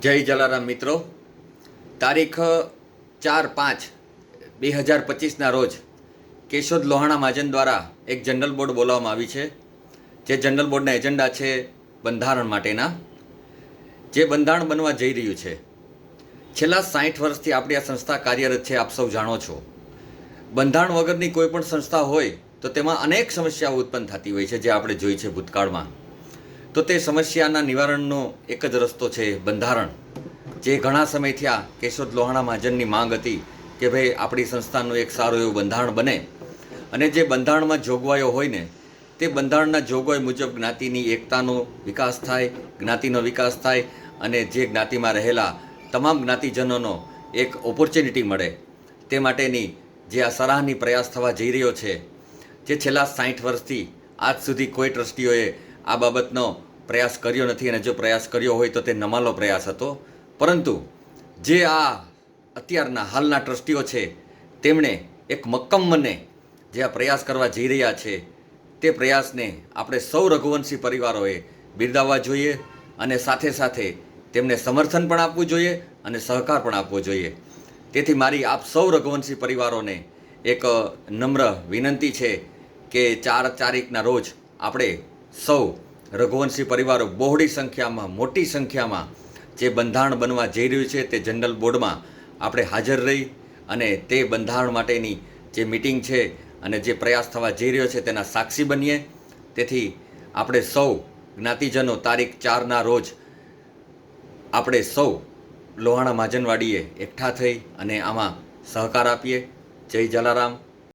જય જલારામ મિત્રો, તારીખ 4/5/2025ના રોજ કેશોદ લોહાણા મહાજન દ્વારા એક જનરલ બોર્ડ બોલાવવામાં આવી છે. જે જનરલ બોર્ડના એજન્ડા છે બંધારણ માટેના, જે બંધારણ બનવા જઈ રહ્યું છે. છેલ્લા 60 વર્ષથી આપણી આ સંસ્થા કાર્યરત છે. આપ સૌ જાણો છો, બંધારણ વગરની કોઈ પણ સંસ્થા હોય તો તેમાં અનેક સમસ્યાઓ ઉત્પન્ન થતી હોય છે, જે આપણે જોઈ છે ભૂતકાળમાં. તો તે સમસ્યાના નિવારણનો એક જ રસ્તો છે બંધારણ. જે ઘણા સમયથી આ કેશોદ લોહાણા મહાજનની માંગ હતી કે ભાઈ આપણી સંસ્થાનું એક સારું એવું બંધારણ બને, અને જે બંધારણમાં જોગવાઈઓ હોય ને તે બંધારણના જોગવાઈ મુજબ જ્ઞાતિની એકતાનો વિકાસ થાય, જ્ઞાતિનો વિકાસ થાય, અને જે જ્ઞાતિમાં રહેલા તમામ જ્ઞાતિજનોનો એક ઓપોર્ચ્યુનિટી મળે, તે માટેની જે આ સરાહનીય પ્રયાસ થવા જઈ રહ્યો છે. જે છેલ્લા 60 વર્ષથી આજ સુધી કોઈ ટ્રસ્ટીઓએ આ બાબતનો પ્રયાસ કર્યો નથી, અને જો પ્રયાસ કર્યો હોય તો તે નમાલો પ્રયાસ હતો. પરંતુ જે આ અત્યારના હાલના ટ્રસ્ટીઓ છે તેમણે એક મક્કમ મને જે આ પ્રયાસ કરવા જઈ રહ્યા છે, તે પ્રયાસને આપણે સૌ રઘુવંશી પરિવારોએ બિરદાવવા જોઈએ, અને સાથે સાથે તેમને સમર્થન પણ આપવું જોઈએ અને સહકાર પણ આપવો જોઈએ. તેથી મારી આપ સૌ રઘુવંશી પરિવારોને એક નમ્ર વિનંતી છે કે 4/4 રોજ આપણે સૌ રઘુવંશી પરિવારો બહોળી સંખ્યામાં, મોટી સંખ્યામાં જે બંધારણ બનવા જઈ રહ્યું છે તે જનરલ બોર્ડમાં આપણે હાજર રહી અને તે બંધારણ માટેની જે મિટિંગ છે અને જે પ્રયાસ થવા જઈ રહ્યો છે તેના સાક્ષી બનીએ. તેથી આપણે સૌ જ્ઞાતિજનો તારીખ 4ના રોજ આપણે સૌ લોહાણા મહાજનવાડીએ એકઠા થઈ અને આમાં સહકાર આપીએ. જય જલારામ.